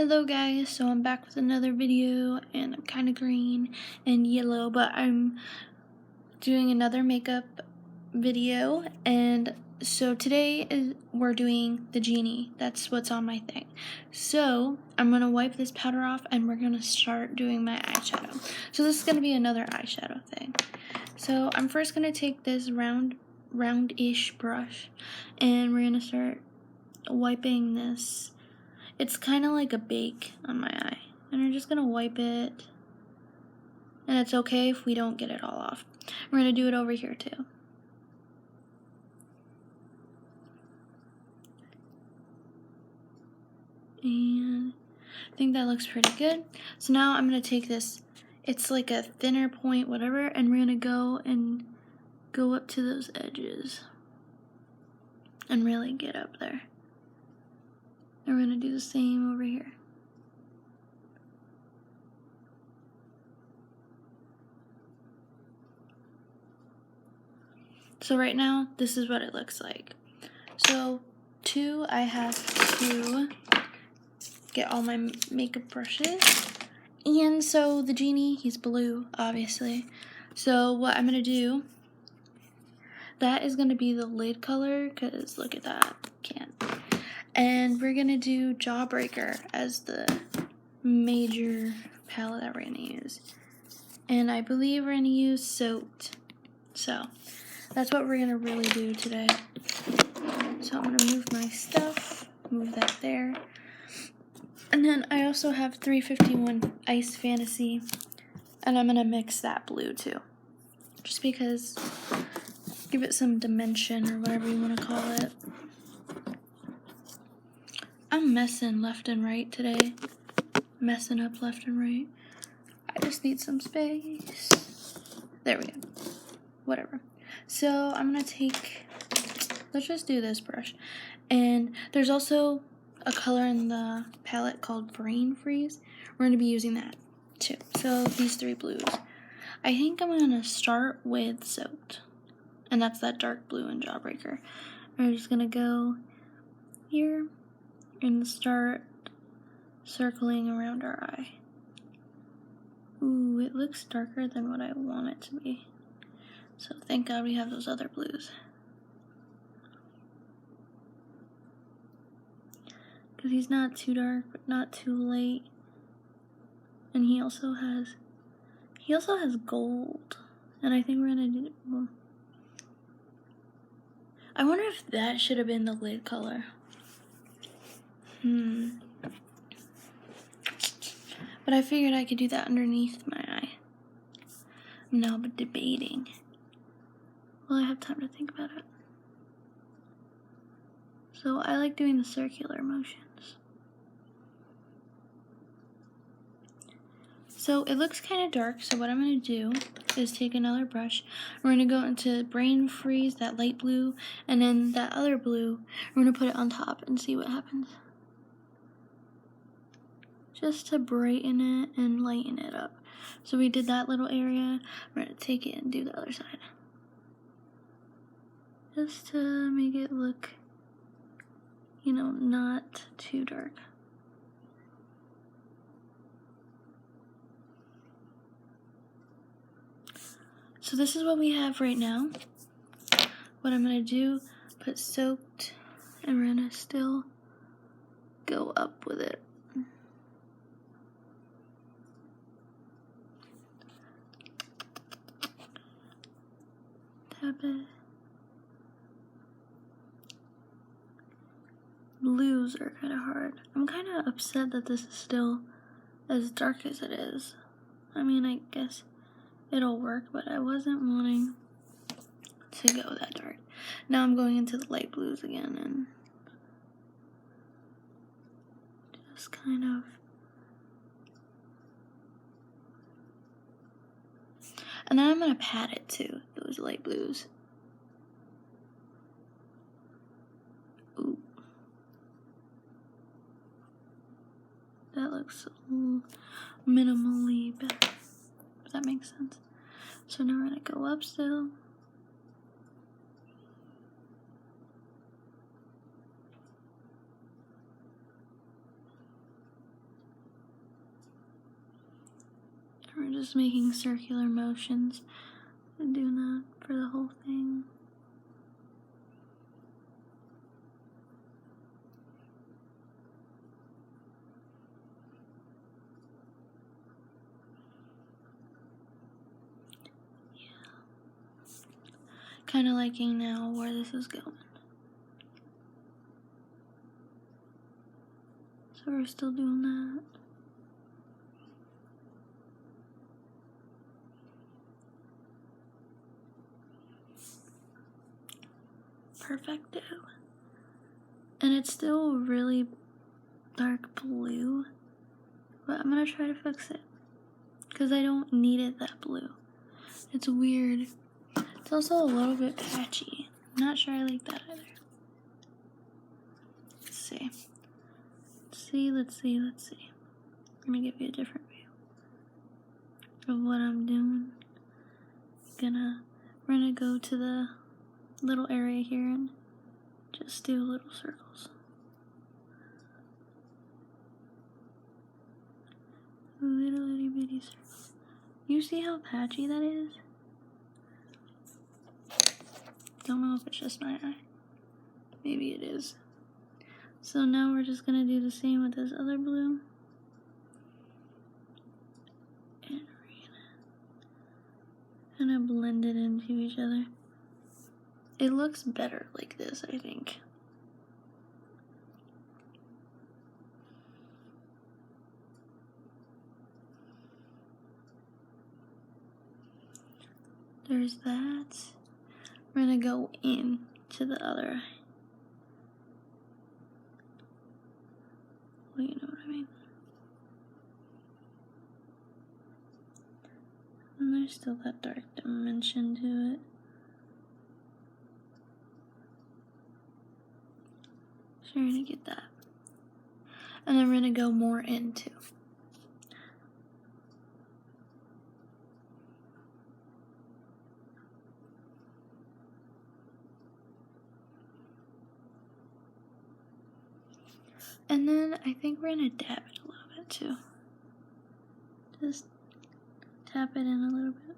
Hello guys, so I'm back with another video and I'm kind of green and yellow, but I'm doing another makeup video. And so today we're doing the Genie. That's what's on my thing. So I'm going to wipe this powder off and we're going to start doing my eyeshadow. So this is going to be another eyeshadow thing. So I'm first going to take this roundish brush and we're going to start wiping this. It's kind of like a bake on my eye. And we're just going to wipe it. And it's okay if we don't get it all off. We're going to do it over here too. And I think that looks pretty good. So now I'm going to take this, it's like a thinner point, whatever, and we're going to go up to those edges. And really get up there. And we're going to do the same over here. So right now, this is what it looks like. So I have to get all my makeup brushes. And so the Genie, he's blue, obviously. So what I'm going to do, that is going to be the lid color, because look at that, can't. And we're going to do Jawbreaker as the major palette that we're going to use. And I believe we're going to use Soaked. So that's what we're going to really do today. So I'm going to move my stuff, move that there. And then I also have 351 Ice Fantasy. And I'm going to mix that blue too. Just because, give it some dimension or whatever you want to call it. I'm messing left and right today. Messing up left and right. I just need some space. There we go. Whatever. So I'm going to take, let's just do this brush. And there's also a color in the palette called Brain Freeze. We're going to be using that too. So these three blues. I think I'm going to start with Soaked. And that's that dark blue in Jawbreaker. We're just going to go here and start circling around our eye. Ooh, it looks darker than what I want it to be. So thank God we have those other blues. Because he's not too dark, but not too light. And he also has gold. And I think we're gonna do, well, I wonder if that should have been the lid color. But I figured I could do that underneath my eye. I'm now debating. Will I have time to think about it? So I like doing the circular motions. So it looks kind of dark, so what I'm going to do is take another brush. We're going to go into Brain Freeze, that light blue, and then that other blue, we're going to put it on top and see what happens. Just to brighten it and lighten it up. So we did that little area, we're going to take it and do the other side. Just to make it look, you know, not too dark. So this is what we have right now. What I'm going to do, put Soaked, and we're going to still go up with it. Tap it. Blues are kind of hard. I'm kind of upset that this is still as dark as it is. I mean, I guess it'll work, but I wasn't wanting to go that dark. Now I'm going into the light blues again and just kind of. And then I'm going to pat it too, those light blues. Ooh. That looks minimally better, if that makes sense. So now we're going to go up still. We're just making circular motions and doing that for the whole thing. Kind of liking now where this is going. So we're still doing that. Perfecto. And it's still really dark blue, but I'm gonna try to fix it because I don't need it that blue. It's weird. It's also a little bit patchy. I'm not sure I like that either. Let's see. Let's see. I'm gonna give you a different view of what I'm doing. We're gonna go to the little area here and just do little circles. Little itty bitty circles. You see how patchy that is? Don't know if it's just my eye. Maybe it is. So now we're just gonna do the same with this other blue. And we're gonna blend it into each other. It looks better like this, I think. There's that. We're gonna go in to the other eye. Well, you know what I mean. And there's still that dark dimension to it. So we're gonna get that. And then we're gonna go more into. And then I think we're gonna dab it a little bit too. Just tap it in a little bit.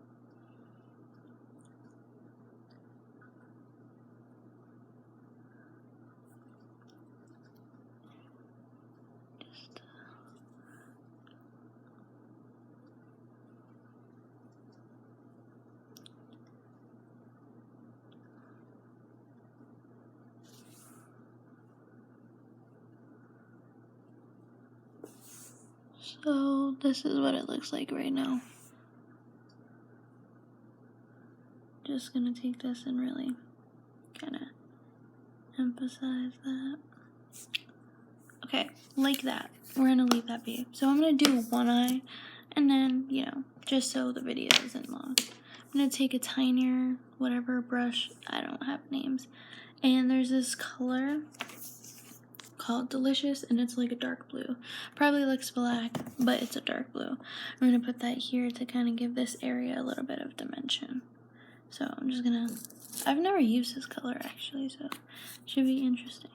So this is what it looks like right now. Just gonna take this and really kind of emphasize that. Okay, like that. We're gonna leave that be. So I'm gonna do one eye, and then, you know, just so the video isn't long, I'm gonna take a tinier, whatever brush, I don't have names, and there's this color called Delicious, and it's like a dark blue. Probably looks black, but it's a dark blue. I'm gonna put that here to kind of give this area a little bit of dimension. So I'm just gonna, I've never used this color actually, so it should be interesting.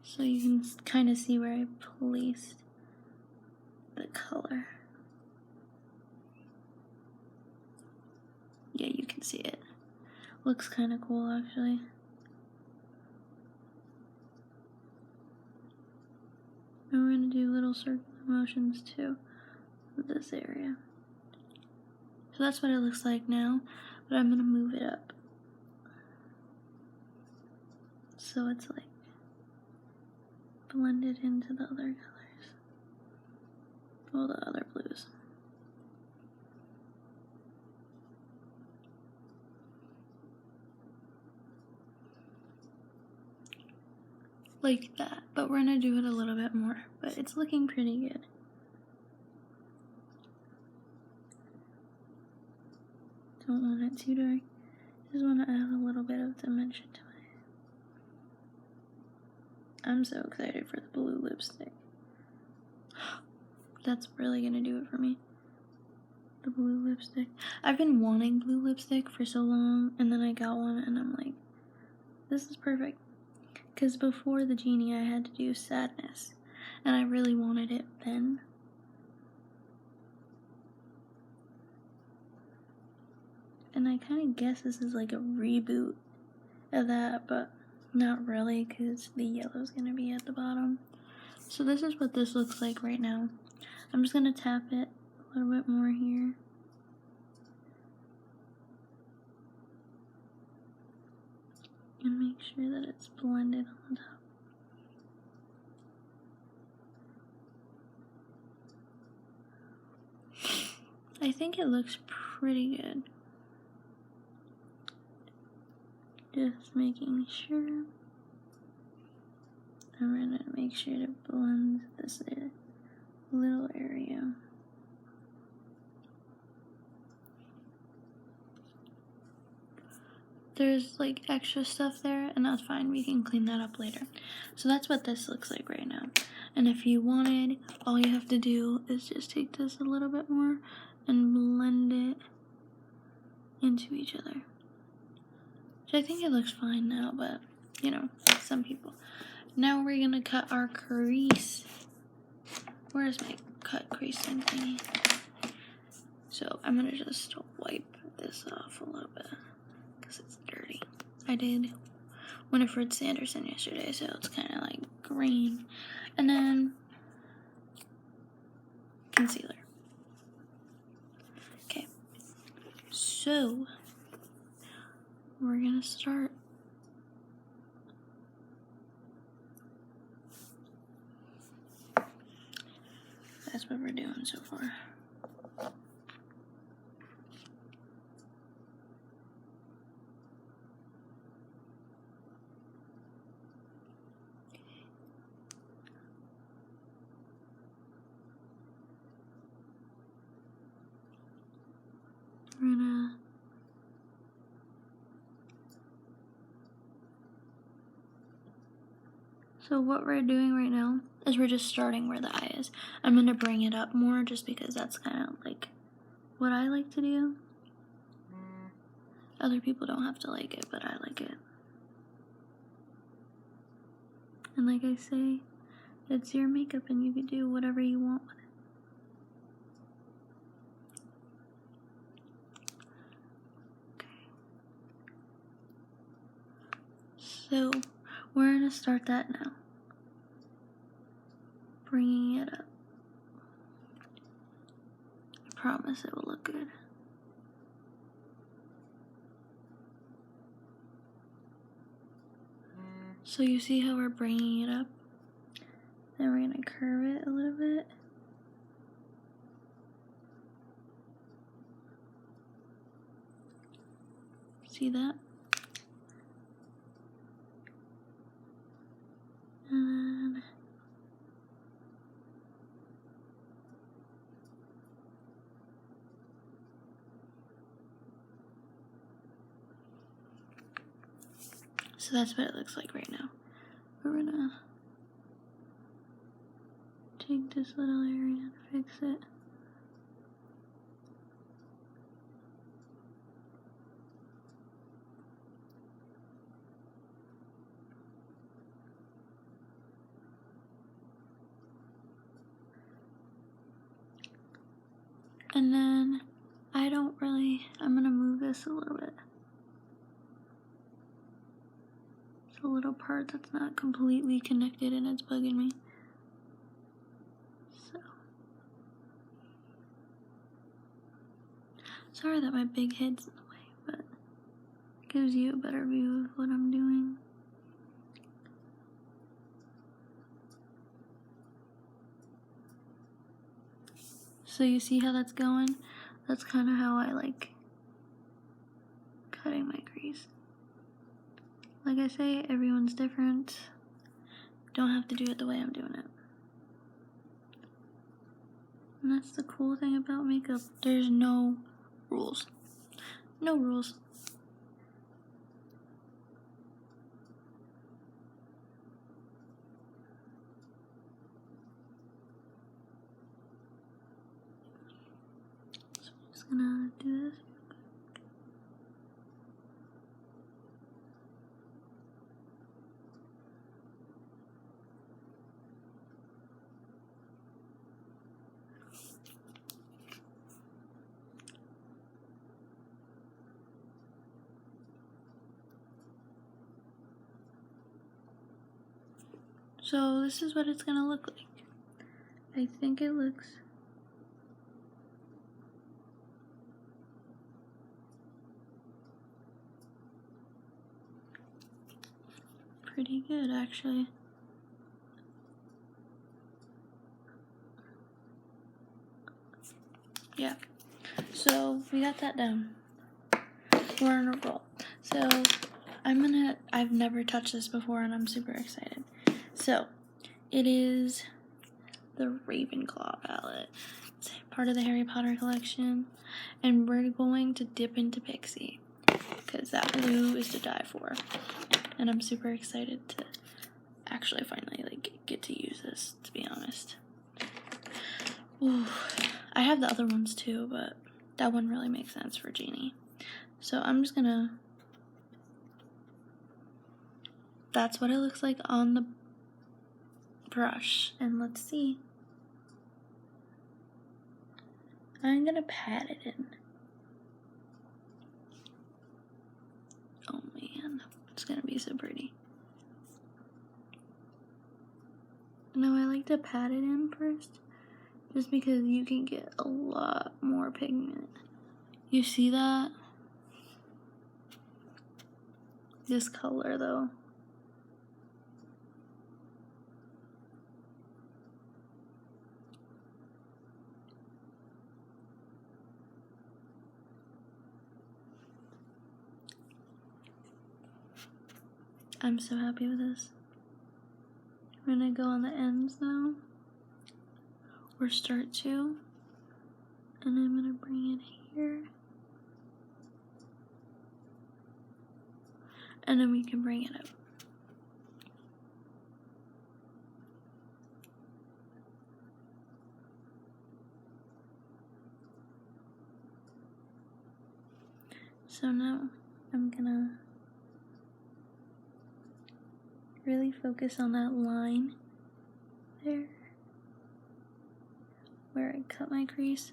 So you can kind of see where I placed the color. Yeah, you can see it. Looks kind of cool actually. And we're gonna do little circular motions too with this area. So that's what it looks like now, but I'm gonna move it up. So it's like blended into the other colors. Well, the other blues. Like that, but we're gonna do it a little bit more, but it's looking pretty good. Don't want it too dark. Just want to add a little bit of dimension to it. I'm so excited for the blue lipstick. That's really gonna do it for me. The blue lipstick. I've been wanting blue lipstick for so long, and then I got one, and I'm like, this is perfect. Because before the Genie, I had to do Sadness. and I really wanted it then. And I kind of guess this is like a reboot of that, but not really, because the yellow's gonna be at the bottom. So this is what this looks like right now. I'm just gonna tap it a little bit more here. And make sure that it's blended on top. I think it looks pretty good. Just making sure. I'm gonna make sure to blend this little area. There's like extra stuff there, and that's fine. We can clean that up later. So that's what this looks like right now. And if you wanted, all you have to do is just take this a little bit more and blend it into each other. Which I think it looks fine now, but you know, some people. Now we're gonna cut our crease. Where's my cut crease thingy? So I'm gonna just wipe this off a little bit because it's dirty. I did Winifred Sanderson yesterday, so it's kind of like green. And then concealer. Okay, so we're gonna start. That's what we're doing so far. We're gonna So what we're doing right now is we're just starting where the eye is. I'm gonna bring it up more just because that's kind of like what I like to do. Other people don't have to like it, but I like it. And like I say, it's your makeup and you can do whatever you want with it. So we're gonna start that now. Bringing it up. I promise it will look good. So you see how we're bringing it up? Then we're gonna curve it a little bit. See that? And then so that's what it looks like right now. We're gonna take this little area and fix it. And then I'm gonna move this a little bit. It's a little part that's not completely connected and it's bugging me. So, sorry that my big head's in the way, but it gives you a better view of what I'm doing. So you see how that's going? That's kind of how I like cutting my crease. Like I say, everyone's different. Don't have to do it the way I'm doing it. And that's the cool thing about makeup. There's no rules. No rules. So I'm just gonna do this. So this is what it's gonna look like. I think it looks pretty good, actually. Yeah, so we got that down. We're on a roll. So I've never touched this before and I'm super excited. So it is the Ravenclaw palette. It's part of the Harry Potter collection. And we're going to dip into Pixie because that blue is to die for. And I'm super excited to actually finally get to use this, to be honest. Ooh, I have the other ones too, but that one really makes sense for Genie. So I'm just gonna, that's what it looks like on the brush. And let's see. I'm gonna pat it in. Oh man, it's gonna be so pretty. No, I like to pat it in first, just because you can get a lot more pigment. You see that? This color though. I'm so happy with this. I'm gonna go on the ends now, or start to, and I'm gonna bring it here, and then we can bring it up. So now I'm gonna really focus on that line there where I cut my crease,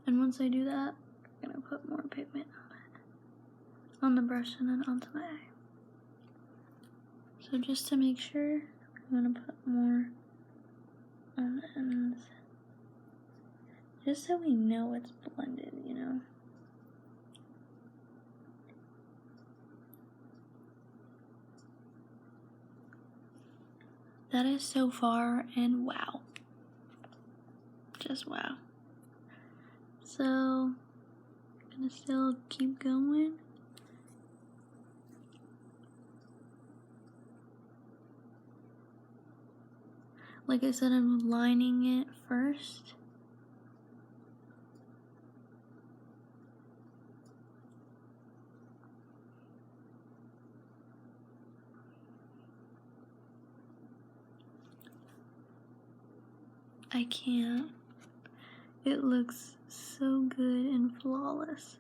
and once I do that, I'm gonna put more pigment on it, on the brush and then onto my eye. So just to make sure, I'm gonna put more on the ends, just so we know it's blended, you know. That is so far, and wow. Just wow. So, I'm gonna still keep going. Like I said, I'm lining it first. I can't. It looks so good and flawless.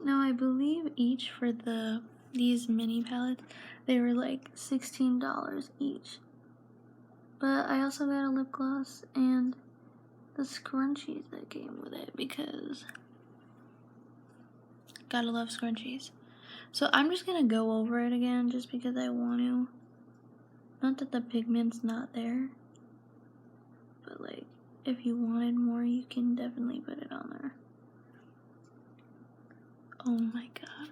Now I believe each for these mini palettes, they were like $16 each. But I also got a lip gloss and the scrunchies that came with it because gotta love scrunchies. So I'm just gonna go over it again just because I want to. Not that the pigment's not there, but like if you wanted more, you can definitely put it on there. Oh my god.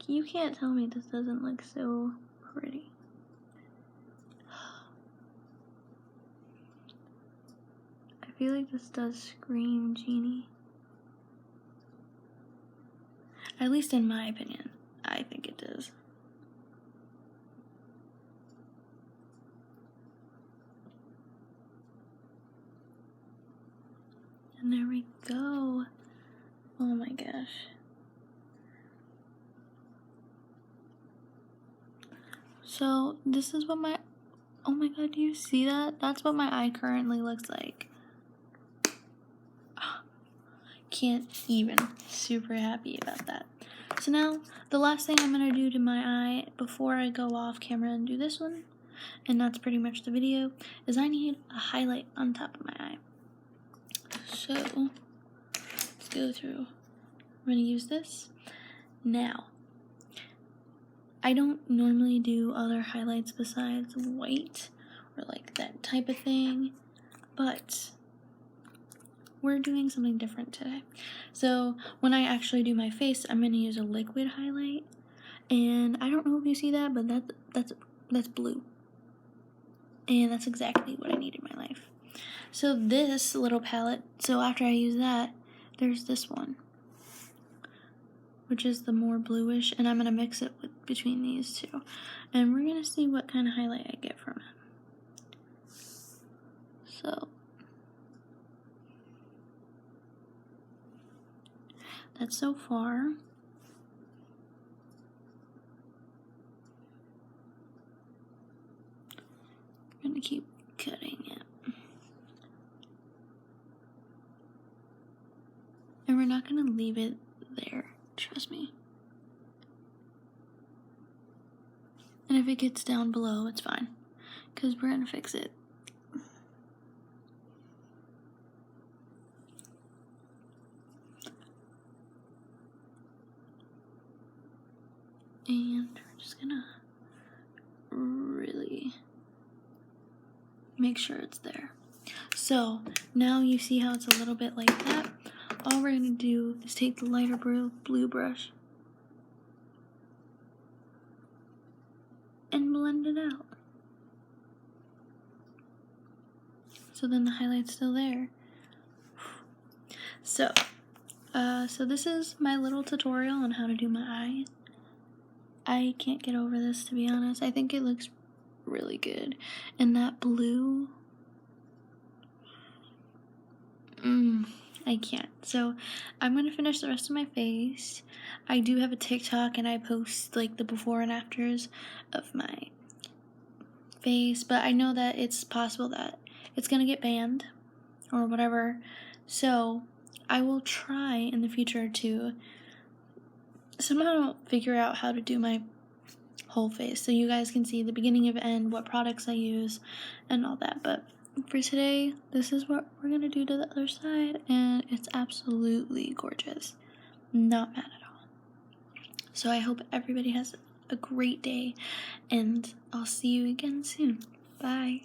You can't tell me this doesn't look so pretty. I feel like this does scream Genie. At least in my opinion, I think it does. And there we go. Oh my gosh. So this is what my, oh my god, do you see that? That's what my eye currently looks like. Can't even. Super happy about that. So now, the last thing I'm going to do to my eye before I go off camera and do this one, and that's pretty much the video, is I need a highlight on top of my eye. So let's go through. I'm gonna use this. Now, I don't normally do other highlights besides white or like that type of thing, but we're doing something different today. So when I actually do my face, I'm gonna use a liquid highlight, and I don't know if you see that, but that's blue, and that's exactly what I need in my life. So this little palette, so after I use that, there's this one, which is the more bluish, and I'm gonna mix it between these two, and we're gonna see what kind of highlight I get from it. So that's so far. I'm gonna keep cutting it. And we're not gonna leave it there, trust me. And if it gets down below, it's fine, because we're gonna fix it. And we're just gonna really make sure it's there. So now you see how it's a little bit like that. All we're gonna do is take the lighter blue brush and blend it out. So then the highlight's still there. So this is my little tutorial on how to do my eyes. I can't get over this, to be honest. I think it looks really good. And that blue, I can't. So I'm gonna finish the rest of my face. I do have a TikTok, and I post like the before and afters of my face, but I know that it's possible that it's gonna get banned or whatever. So I will try in the future to somehow figure out how to do my whole face so you guys can see the beginning and end, what products I use, and all that. But for today, this is what we're gonna do to the other side, and it's absolutely gorgeous. Not mad at all. So I hope everybody has a great day, and I'll see you again soon. Bye.